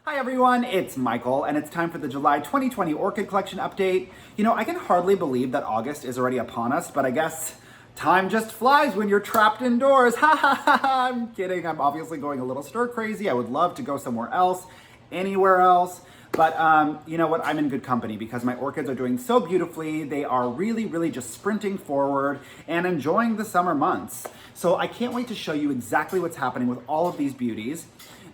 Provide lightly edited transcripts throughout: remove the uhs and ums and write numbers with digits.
Hi everyone, it's Michael, and it's time for the July 2020 Orchid Collection update. You know, I can hardly believe that August is already upon us, but I guess time just flies when you're trapped indoors. Ha ha ha ha! I'm kidding, I'm obviously going a little stir crazy. I would love to go somewhere else, anywhere else. But you know what, I'm in good company because my orchids are doing so beautifully. They are really just sprinting forward and enjoying the summer months. So I can't wait to show you exactly what's happening with all of these beauties.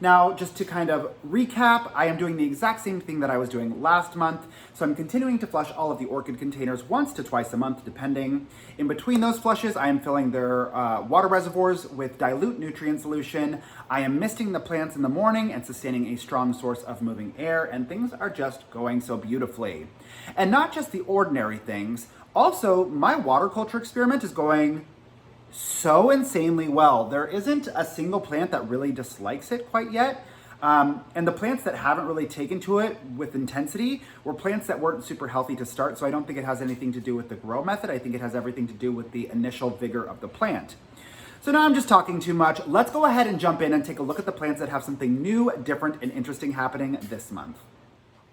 Now, just to kind of recap, I am doing the exact same thing that I was doing last month. So I'm continuing to flush all of the orchid containers once to twice a month, depending. In between those flushes, I am filling their water reservoirs with dilute nutrient solution. I am misting the plants in the morning and sustaining a strong source of moving air, and things are just going so beautifully. And not just the ordinary things, also my water culture experiment is going so insanely well. There isn't a single plant that really dislikes it quite yet. And the plants that haven't really taken to it with intensity were plants that weren't super healthy to start, so I don't think it has anything to do with the grow method. I think it has everything to do with the initial vigor of the plant. So now I'm just talking too much. Let's go ahead and jump in and take a look at the plants that have something new, different, and interesting happening this month.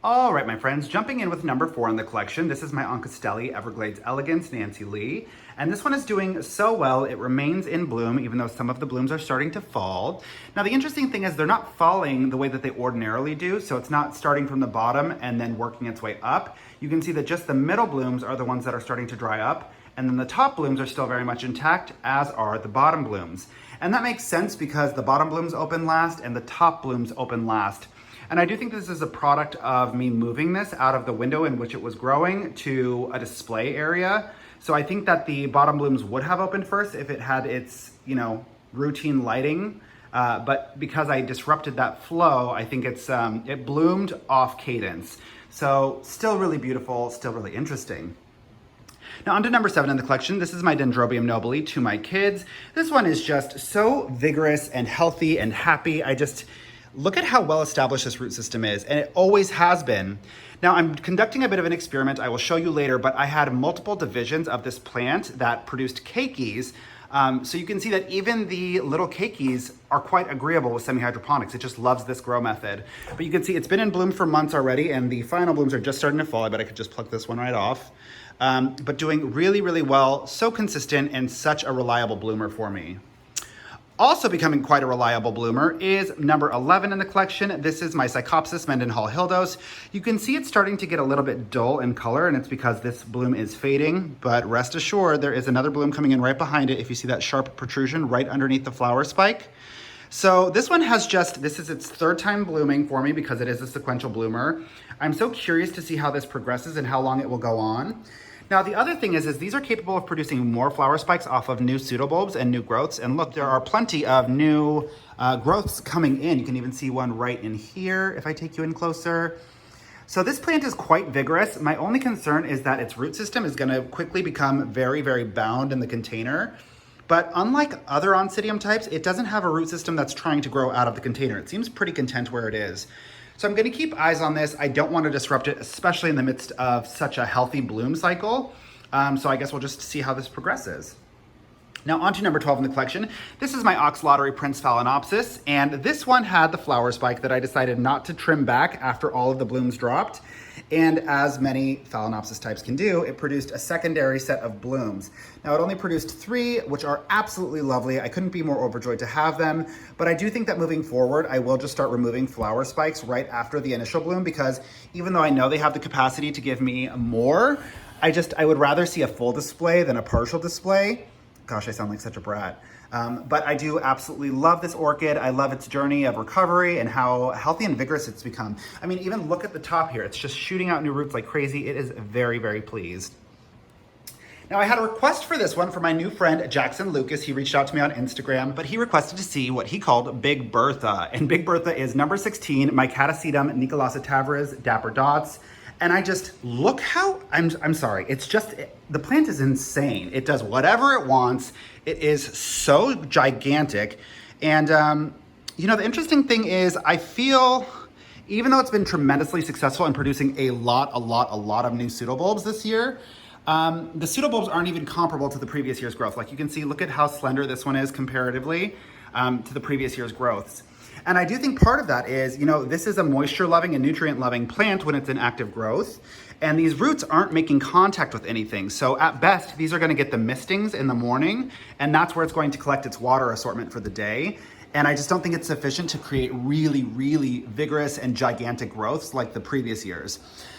All right, my friends, jumping in with number 4 in the collection. This is my Oncidium Everglades Elegance Nancy Lee. And this one is doing so well, it remains in bloom, even though some of the blooms are starting to fall. Now, the interesting thing is they're not falling the way that they ordinarily do. So it's not starting from the bottom and then working its way up. You can see that just the middle blooms are the ones that are starting to dry up. And then the top blooms are still very much intact, as are the bottom blooms. And that makes sense because the bottom blooms open last and the top blooms open last. And I do think this is a product of me moving this out of the window in which it was growing to a display area. So I think that the bottom blooms would have opened first if it had its, routine lighting. But because I disrupted that flow, I think it bloomed off cadence. So still really beautiful, still really interesting. Now on to number 7 in the collection. This is my Dendrobium Nobly to my kids. This one is just so vigorous and healthy and happy. Look at how well established this root system is, and it always has been. Now I'm conducting a bit of an experiment I will show you later, but I had multiple divisions of this plant that produced keikis. So you can see that even the little keikis are quite agreeable with semi-hydroponics. It just loves this grow method. But you can see it's been in bloom for months already, and the final blooms are just starting to fall. I bet I could just pluck this one right off. But doing really well, so consistent, and such a reliable bloomer for me. Also becoming quite a reliable bloomer is number 11 in the collection. This is my Zygopetalum mendenhallii. You can see it's starting to get a little bit dull in color, and it's because this bloom is fading, but rest assured there is another bloom coming in right behind it if you see that sharp protrusion right underneath the flower spike. So this one this is its 3rd time blooming for me because it is a sequential bloomer. I'm so curious to see how this progresses and how long it will go on. Now, the other thing is these are capable of producing more flower spikes off of new pseudobulbs and new growths. And look, there are plenty of new growths coming in. You can even see one right in here if I take you in closer. So this plant is quite vigorous. My only concern is that its root system is going to quickly become very bound in the container. But unlike other Oncidium types, it doesn't have a root system that's trying to grow out of the container. It seems pretty content where it is. So I'm going to keep eyes on this. I don't want to disrupt it, especially in the midst of such a healthy bloom cycle. So I guess we'll just see how this progresses. Now on to number 12 in the collection. This is my Ox Lottery Prince Phalaenopsis, and this one had the flower spike that I decided not to trim back after all of the blooms dropped. And as many Phalaenopsis types can do, it produced a secondary set of blooms. Now it only produced 3, which are absolutely lovely. I couldn't be more overjoyed to have them, but I do think that moving forward, I will just start removing flower spikes right after the initial bloom, because even though I know they have the capacity to give me more, I would rather see a full display than a partial display. Gosh, I sound like such a brat. But I do absolutely love this orchid. I love its journey of recovery and how healthy and vigorous it's become. I mean, even look at the top here. It's just shooting out new roots like crazy. It is very pleased. Now I had a request for this one from my new friend, Jackson Lucas. He reached out to me on Instagram, but he requested to see what he called Big Bertha. And Big Bertha is number 16, my Cymbidium Nicolasa Tavares Dapper Dots. And I just, look how, I'm sorry, it's just, the plant is insane. It does whatever it wants. It is so gigantic. And, the interesting thing is I feel, even though it's been tremendously successful in producing a lot of new pseudobulbs this year, the pseudobulbs aren't even comparable to the previous year's growth. Like you can see, look at how slender this one is comparatively to the previous year's growths. And I do think part of that is, this is a moisture loving and nutrient loving plant when it's in active growth. And these roots aren't making contact with anything. So at best, these are gonna get the mistings in the morning, and that's where it's going to collect its water assortment for the day. And I just don't think it's sufficient to create really, really vigorous and gigantic growths like the previous years.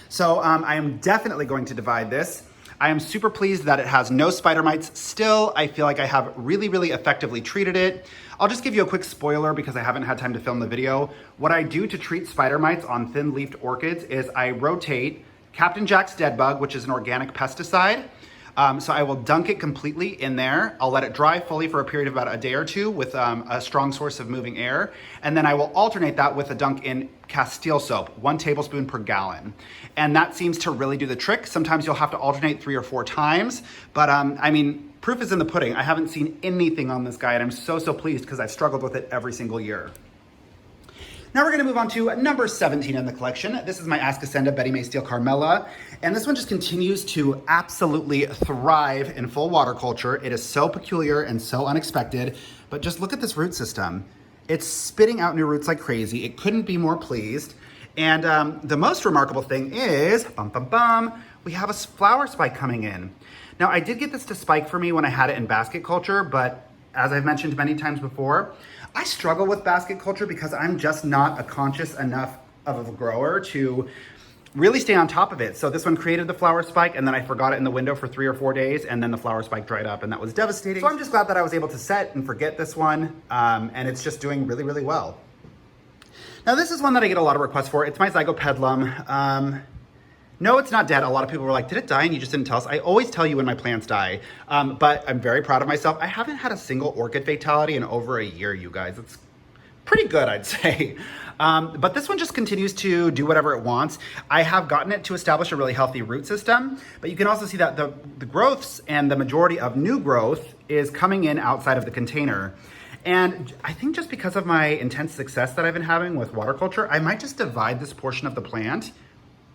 So I am definitely going to divide this. I am super pleased that it has no spider mites. Still, I feel like I have really, really effectively treated it. I'll just give you a quick spoiler because I haven't had time to film the video. What I do to treat spider mites on thin-leafed orchids is I rotate Captain Jack's Dead Bug, which is an organic pesticide. So I will dunk it completely in there. I'll let it dry fully for a period of about a day or two with a strong source of moving air. And then I will alternate that with a dunk in Castile soap, 1 tablespoon per gallon. And that seems to really do the trick. Sometimes you'll have to alternate 3 or 4 times, but I mean, proof is in the pudding. I haven't seen anything on this guy, and I'm so, so pleased because I've struggled with it every single year. Now we're gonna move on to number 17 in the collection. This is my Ascenda Betty May Steel Carmella. And this one just continues to absolutely thrive in full water culture. It is so peculiar and so unexpected, but just look at this root system. It's spitting out new roots like crazy. It couldn't be more pleased. And the most remarkable thing is, we have a flower spike coming in. Now I did get this to spike for me when I had it in basket culture, but as I've mentioned many times before, I struggle with basket culture because I'm just not a conscious enough of a grower to really stay on top of it. So this one created the flower spike, and then I forgot it in the window for 3 or 4 days, and then the flower spike dried up, and that was devastating. So I'm just glad that I was able to set and forget this one, and it's just doing really, really well. Now this is one that I get a lot of requests for. It's my Zygopetalum. No, it's not dead. A lot of people were like, did it die and you just didn't tell us? I always tell you when my plants die, but I'm very proud of myself. I haven't had a single orchid fatality in over a year, you guys. It's pretty good, I'd say. But this one just continues to do whatever it wants. I have gotten it to establish a really healthy root system, but you can also see that the growths and the majority of new growth is coming in outside of the container. And I think just because of my intense success that I've been having with water culture, I might just divide this portion of the plant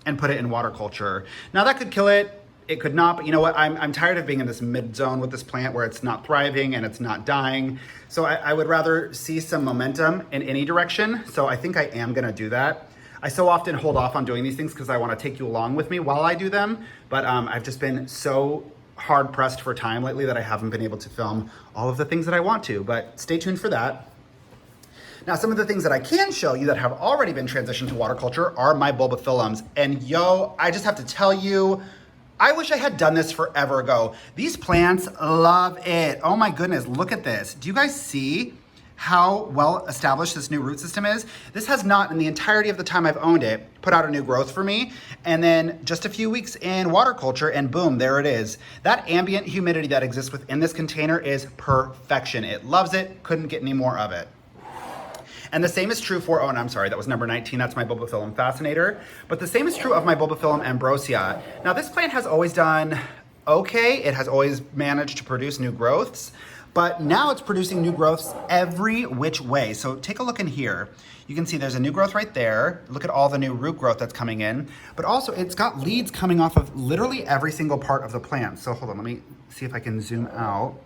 and put it in water culture. Now that could kill it, it could not, but you know what? I'm tired of being in this mid zone with this plant where it's not thriving and it's not dying. So I would rather see some momentum in any direction. So I think I am gonna do that. I so often hold off on doing these things because I wanna take you along with me while I do them. But I've just been so hard pressed for time lately that I haven't been able to film all of the things that I want to, but stay tuned for that. Now, some of the things that I can show you that have already been transitioned to water culture are my bulbophyllums. And yo, I just have to tell you, I wish I had done this forever ago. These plants love it. Oh my goodness, look at this. Do you guys see how well established this new root system is? This has not, in the entirety of the time I've owned it, put out a new growth for me. And then just a few weeks in water culture and boom, there it is. That ambient humidity that exists within this container is perfection. It loves it, couldn't get any more of it. And the same is true for, oh, and I'm sorry, that was number 19, that's my Bulbophyllum fascinator. But the same is true of my Bulbophyllum ambrosia. Now this plant has always done okay. It has always managed to produce new growths, but now it's producing new growths every which way. So take a look in here. You can see there's a new growth right there. Look at all the new root growth that's coming in, but also it's got leads coming off of literally every single part of the plant. So hold on, let me see if I can zoom out.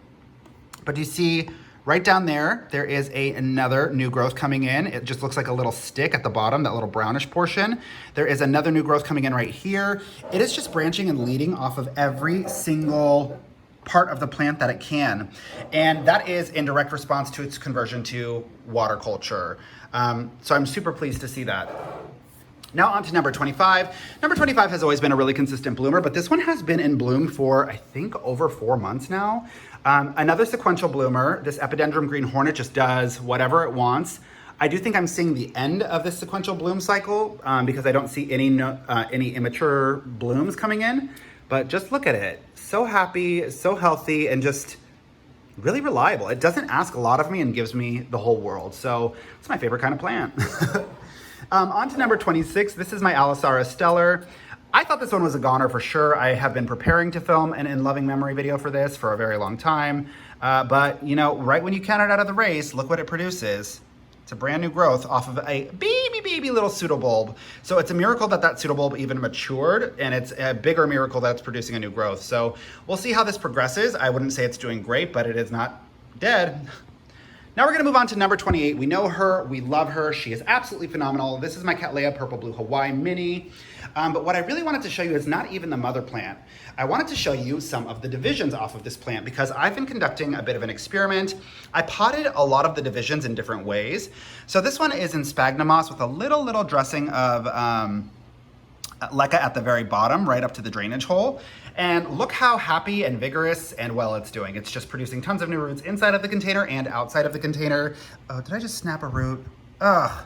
But you see, right down there, there is another new growth coming in. It just looks like a little stick at the bottom, that little brownish portion. There is another new growth coming in right here. It is just branching and leading off of every single part of the plant that it can. And that is in direct response to its conversion to water culture. So I'm super pleased to see that. Now on to number 25. Number 25 has always been a really consistent bloomer, but this one has been in bloom for, I think, over 4 months now. Another sequential bloomer. This Epidendrum green hornet just does whatever it wants. I do think I'm seeing the end of this sequential bloom cycle because I don't see any immature blooms coming in, but just look at it. So happy, so healthy, and just really reliable. It doesn't ask a lot of me and gives me the whole world. So it's my favorite kind of plant. On to number 26. This is my Allosaurus stellar. I thought this one was a goner for sure. I have been preparing to film an in loving memory video for this for a very long time. But you know, right when you count it out of the race, look what it produces. It's a brand new growth off of a baby little pseudobulb. So it's a miracle that that pseudobulb even matured, and it's a bigger miracle that it's producing a new growth. So we'll see how this progresses. I wouldn't say it's doing great, but it is not dead. Now we're gonna move on to number 28. We know her, we love her, she is absolutely phenomenal. This is my Cattleya Purple Blue Hawaii Mini. But what I really wanted to show you is not even the mother plant. I wanted to show you some of the divisions off of this plant because I've been conducting a bit of an experiment. I potted a lot of the divisions in different ways. So this one is in sphagnum moss with a little dressing of leca at the very bottom, right up to the drainage hole. And look how happy and vigorous and well it's doing. It's just producing tons of new roots inside of the container and outside of the container. Oh, did I just snap a root? Ugh.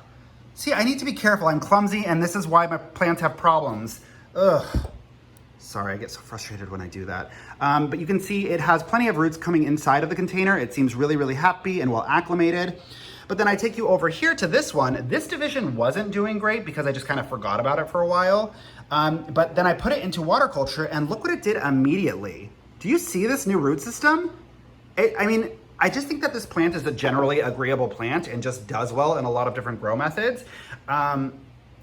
See, I need to be careful. I'm clumsy and this is why my plants have problems. Ugh. Sorry, I get so frustrated when I do that. But you can see it has plenty of roots coming inside of the container. It seems really happy and well acclimated. But then I take you over here to this one. This division wasn't doing great because I just kind of forgot about it for a while. But then I put it into water culture and look what it did immediately. Do you see this new root system? I just think that this plant is a generally agreeable plant and just does well in a lot of different grow methods.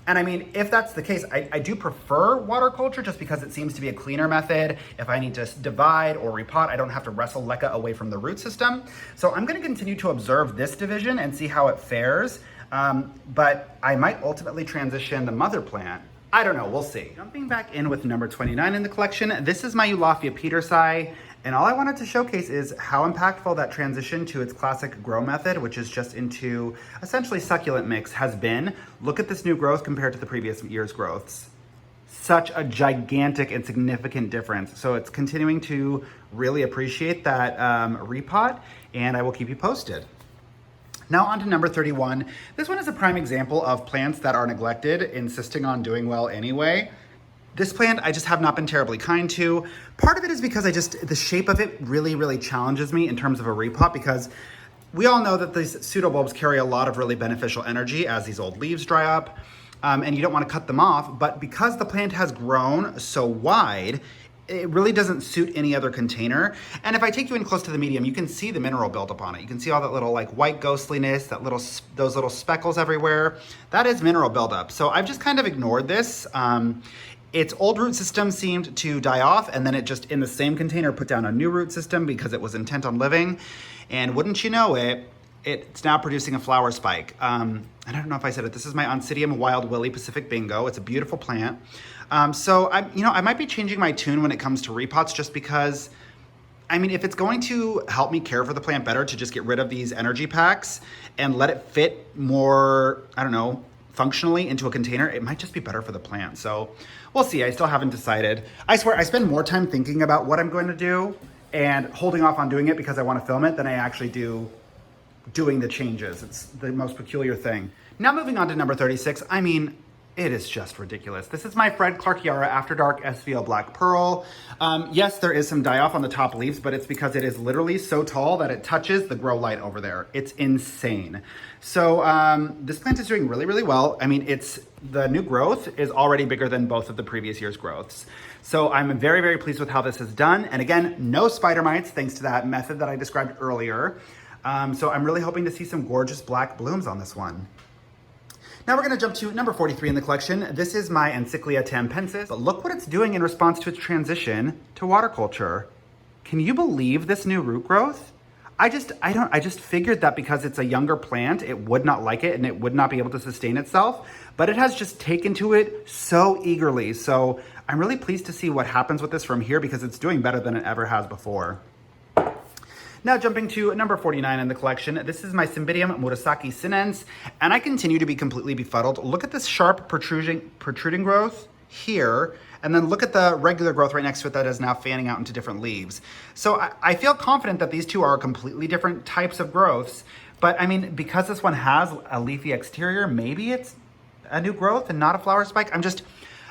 And I mean, if that's the case, I do prefer water culture just because it seems to be a cleaner method. If I need to divide or repot, I don't have to wrestle leca away from the root system. So I'm gonna continue to observe this division and see how it fares. But I might ultimately transition the mother plant. I don't know, we'll see. Jumping back in with number 29 in the collection, this is my Eulaphia petersi. And all I wanted to showcase is how impactful that transition to its classic grow method, which is just into essentially succulent mix, has been. Look at this new growth compared to the previous year's growths. Such a gigantic and significant difference. So it's continuing to really appreciate that repot, and I will keep you posted. Now on to number 31. This one is a prime example of plants that are neglected, insisting on doing well anyway. This plant I just have not been terribly kind to. Part of it is because the shape of it really challenges me in terms of a repot, because we all know that these pseudobulbs carry a lot of really beneficial energy as these old leaves dry up, and you don't want to cut them off. But because the plant has grown so wide, it really doesn't suit any other container. And if I take you in close to the medium, you can see the mineral buildup on it. You can see all that little like white ghostliness, those little speckles everywhere. That is mineral buildup. So I've just kind of ignored this. Its old root system seemed to die off, and then it just in the same container put down a new root system because it was intent on living. And wouldn't you know it, it's now producing a flower spike. I don't know if I said it. This is my Oncidium Wild Willy Pacific Bingo. It's a beautiful plant. So I might be changing my tune when it comes to repots, just because, I mean, if it's going to help me care for the plant better to just get rid of these energy packs and let it fit more, I don't know, functionally into a container, it might just be better for the plant. So we'll see. I still haven't decided. I swear I spend more time thinking about what I'm going to do and holding off on doing it because I want to film it than I actually do doing the changes. It's the most peculiar thing. Now moving on to number 36. I mean, it is just ridiculous. This is my Fred Clarkiara After Dark SVO Black Pearl. Yes, there is some die off on the top leaves, but it's because it is literally so tall that it touches the grow light over there. It's insane. So this plant is doing really well. I mean, the new growth is already bigger than both of the previous year's growths. So I'm very pleased with how this is done. And again, no spider mites, thanks to that method that I described earlier. So I'm really hoping to see some gorgeous black blooms on this one. Now we're gonna jump to number 43 in the collection. This is my Encyclia Pensis, but look what it's doing in response to its transition to water culture. Can you believe this new root growth? I just figured that because it's a younger plant, it would not like it and it would not be able to sustain itself, but it has just taken to it so eagerly. So I'm really pleased to see what happens with this from here because it's doing better than it ever has before. Now jumping to number 49 in the collection, this is my Cymbidium Murasaki Sinens, and I continue to be completely befuddled. Look at this sharp protruding growth here, and then look at the regular growth right next to it that is now fanning out into different leaves. So I feel confident that these two are completely different types of growths, but I mean, because this one has a leafy exterior, maybe it's a new growth and not a flower spike.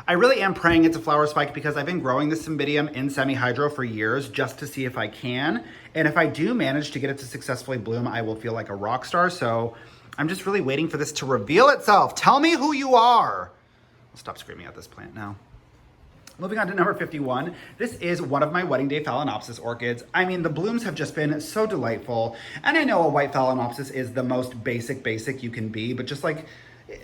I really am praying it's a flower spike because I've been growing this Cymbidium in semi-hydro for years just to see if I can. And if I do manage to get it to successfully bloom, I will feel like a rock star. So I'm just really waiting for this to reveal itself. Tell me who you are. I'll stop screaming at this plant now. Moving on to number 51. This is one of my wedding day Phalaenopsis orchids. I mean, the blooms have just been so delightful. And I know a white Phalaenopsis is the most basic you can be, but just like,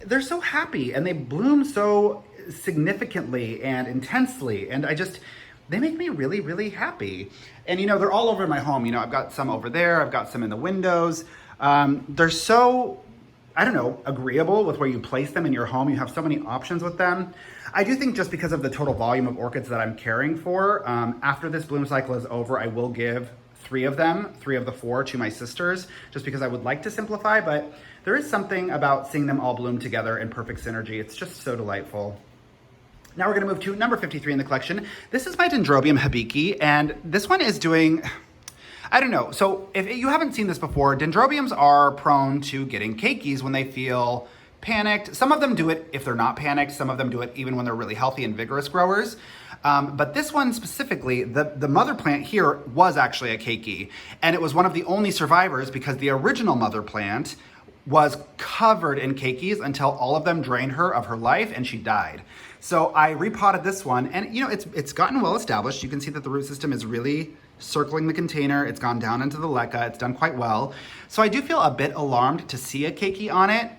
they're so happy and they bloom so significantly and intensely, and they make me really happy. And they're all over my home. I've got some over there, I've got some in the windows. They're so, I don't know, agreeable with where you place them in your home. You have so many options with them. I do think just because of the total volume of orchids that I'm caring for, after this bloom cycle is over, I will give 3 of them, 3 of the 4 to my sisters, just because I would like to simplify, but there is something about seeing them all bloom together in perfect synergy. It's just so delightful. Now we're gonna move to number 53 in the collection. This is my Dendrobium Hibiki, and this one is doing, I don't know. So if you haven't seen this before, dendrobiums are prone to getting cakeys when they feel panicked. Some of them do it if they're not panicked. Some of them do it even when they're really healthy and vigorous growers. But this one specifically, the mother plant here was actually a keiki. And it was one of the only survivors because the original mother plant was covered in keikis until all of them drained her of her life and she died. So I repotted this one, and you know, it's gotten well established. You can see that the root system is really circling the container. It's gone down into the leca. It's done quite well. So I do feel a bit alarmed to see a keiki on it.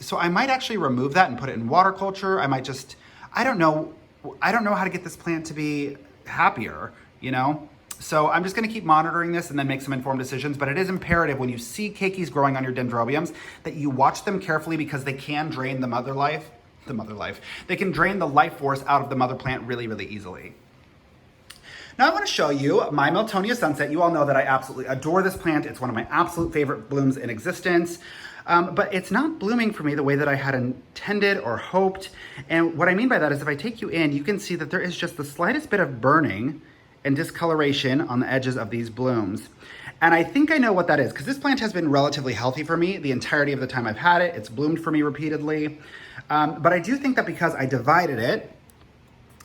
So I might actually remove that and put it in water culture. I might just, I don't know how to get this plant to be happier, you know? So I'm just gonna keep monitoring this and then make some informed decisions, but it is imperative when you see keikis growing on your dendrobiums that you watch them carefully because they can drain the mother life. They can drain the life force out of the mother plant really, really easily. Now I want to show you my Miltonia Sunset. You all know that I absolutely adore this plant. It's one of my absolute favorite blooms in existence. But it's not blooming for me the way that I had intended or hoped. And what I mean by that is if I take you in, you can see that there is just the slightest bit of burning and discoloration on the edges of these blooms. And I think I know what that is because this plant has been relatively healthy for me the entirety of the time I've had it. It's bloomed for me repeatedly. But I do think that because I divided it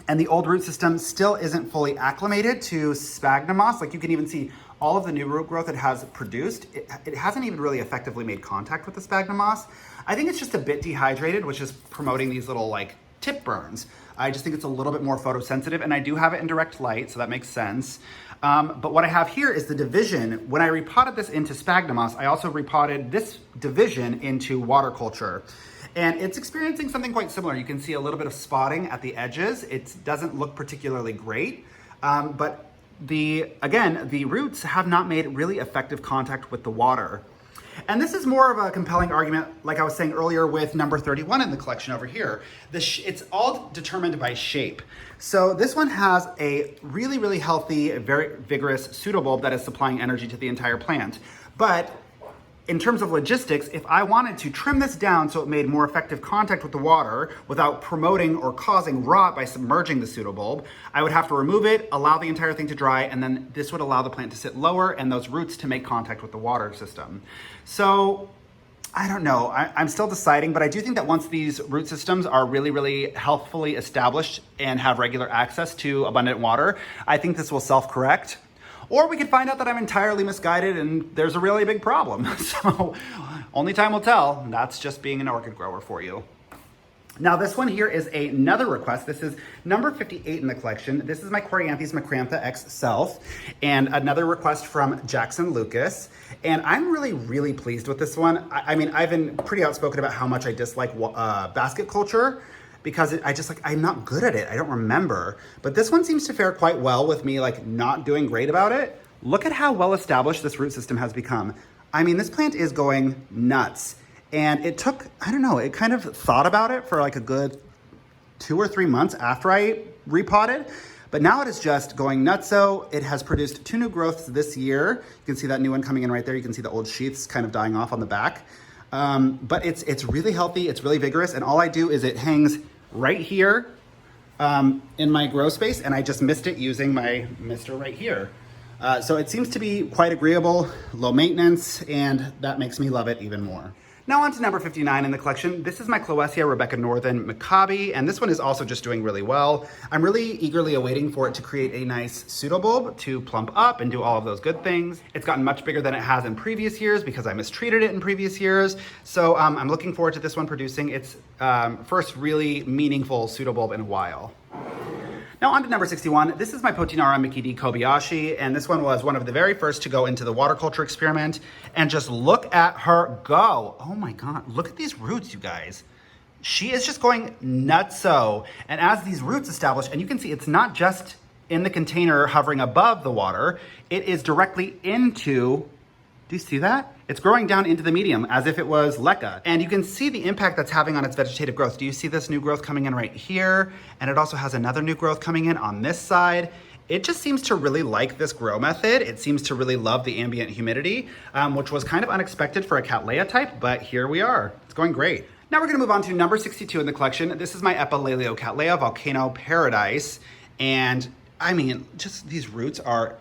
and the old root system still isn't fully acclimated to sphagnum moss, like you can even see all of the new root growth it has produced, it hasn't even really effectively made contact with the sphagnum moss. I think it's just a bit dehydrated, which is promoting these little like tip burns. I just think it's a little bit more photosensitive, and I do have it in direct light, so that makes sense. But what I have here is the division. When I repotted this into sphagnum moss, I also repotted this division into water culture. And it's experiencing something quite similar. You can see a little bit of spotting at the edges. It doesn't look particularly great, but again, the roots have not made really effective contact with the water. And this is more of a compelling argument, like I was saying earlier with number 31 in the collection over here. It's all determined by shape. So this one has a really, really healthy, very vigorous pseudobulb that is supplying energy to the entire plant. But in terms of logistics, if I wanted to trim this down so it made more effective contact with the water without promoting or causing rot by submerging the pseudobulb, I would have to remove it, allow the entire thing to dry, and then this would allow the plant to sit lower and those roots to make contact with the water system. So I don't know, I'm still deciding, but I do think that once these root systems are really, really healthfully established and have regular access to abundant water, I think this will self-correct. Or we could find out that I'm entirely misguided and there's a really big problem. So only time will tell. That's just being an orchid grower for you. Now this one here is another request. This is number 58 in the collection. This is my Coryanthes Mcrampa X Self, and another request from Jackson Lucas. And I'm really, really pleased with this one. I mean, I've been pretty outspoken about how much I dislike basket culture, because I'm not good at it. I don't remember. But this one seems to fare quite well with me like not doing great about it. Look at how well established this root system has become. I mean, this plant is going nuts. And it took, I don't know, it kind of thought about it for like a good 2 or 3 months after I repotted. But now it is just going nutso. It has produced 2 new growths this year. You can see that new one coming in right there. You can see the old sheaths kind of dying off on the back. But it's really healthy, it's really vigorous, and all I do is it hangs right here in my grow space, and I just mist it using my mister right here. So it seems to be quite agreeable, low maintenance, and that makes me love it even more. Now on to number 59 in the collection. This is my Cloesia Rebecca Northern Maccabi, and this one is also just doing really well. I'm really eagerly awaiting for it to create a nice pseudobulb to plump up and do all of those good things. It's gotten much bigger than it has in previous years because I mistreated it in previous years. So I'm looking forward to this one producing its first really meaningful pseudobulb in a while. Now on to number 61. This is my Potinara Mikidikobayashi, and this one was one of the very first to go into the water culture experiment. And just look at her go. Oh my God, look at these roots, you guys. She is just going nutso. And as these roots establish, and you can see it's not just in the container hovering above the water, it is directly into Do you see that? It's growing down into the medium as if it was leca. And you can see the impact that's having on its vegetative growth. Do you see this new growth coming in right here? And it also has another new growth coming in on this side. It just seems to really like this grow method. It seems to really love the ambient humidity, which was kind of unexpected for a Cattleya type, but here we are. It's going great. Now we're gonna move on to number 62 in the collection. This is my Epiphyllio Cattleya Volcano Paradise. And I mean, just these roots are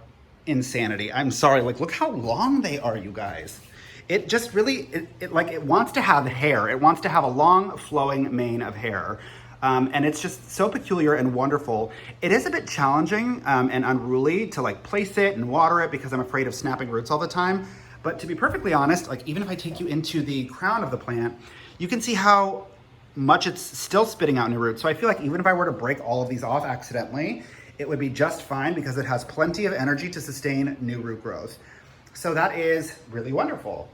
insanity. I'm sorry, like look how long they are, you guys. It just really, it wants to have hair. It wants to have a long flowing mane of hair. And it's just so peculiar and wonderful. It is a bit challenging and unruly to like place it and water it because I'm afraid of snapping roots all the time. But to be perfectly honest, like even if I take you into the crown of the plant, you can see how much it's still spitting out new roots. So I feel like even if I were to break all of these off accidentally, it would be just fine because it has plenty of energy to sustain new root growth. So that is really wonderful.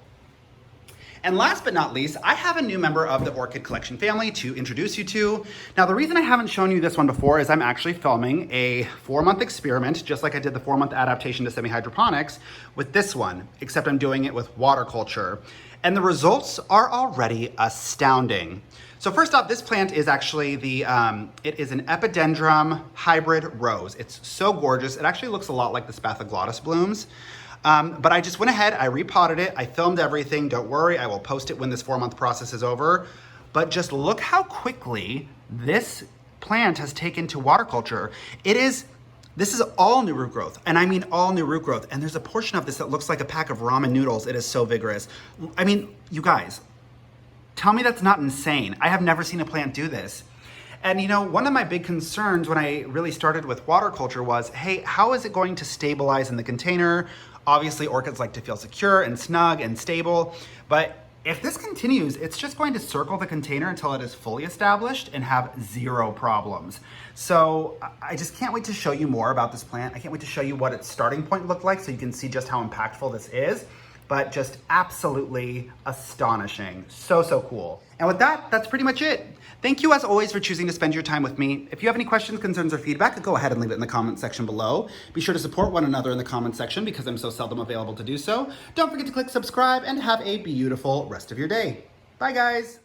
And last but not least, I have a new member of the Orchid collection family to introduce you to. Now, the reason I haven't shown you this one before is I'm actually filming a 4-month experiment, just like I did the 4-month adaptation to semi-hydroponics with this one, except I'm doing it with water culture. And the results are already astounding. So first off, this plant is actually it is an Epidendrum hybrid rose. It's so gorgeous. It actually looks a lot like the Spathoglottis blooms. But I just went ahead, I repotted it, I filmed everything. Don't worry, I will post it when this 4-month process is over. But just look how quickly this plant has taken to water culture. This is all new root growth, and I mean all new root growth. And there's a portion of this that looks like a pack of ramen noodles. It is so vigorous. I mean, you guys, tell me that's not insane. I have never seen a plant do this. And you know, one of my big concerns when I really started with water culture was, hey, how is it going to stabilize in the container? Obviously, orchids like to feel secure and snug and stable, but if this continues, it's just going to circle the container until it is fully established and have zero problems. So I just can't wait to show you more about this plant. I can't wait to show you what its starting point looked like so you can see just how impactful this is, but just absolutely astonishing. So, so cool. And with that, that's pretty much it. Thank you as always for choosing to spend your time with me. If you have any questions, concerns, or feedback, go ahead and leave it in the comment section below. Be sure to support one another in the comment section because I'm so seldom available to do so. Don't forget to click subscribe and have a beautiful rest of your day. Bye guys.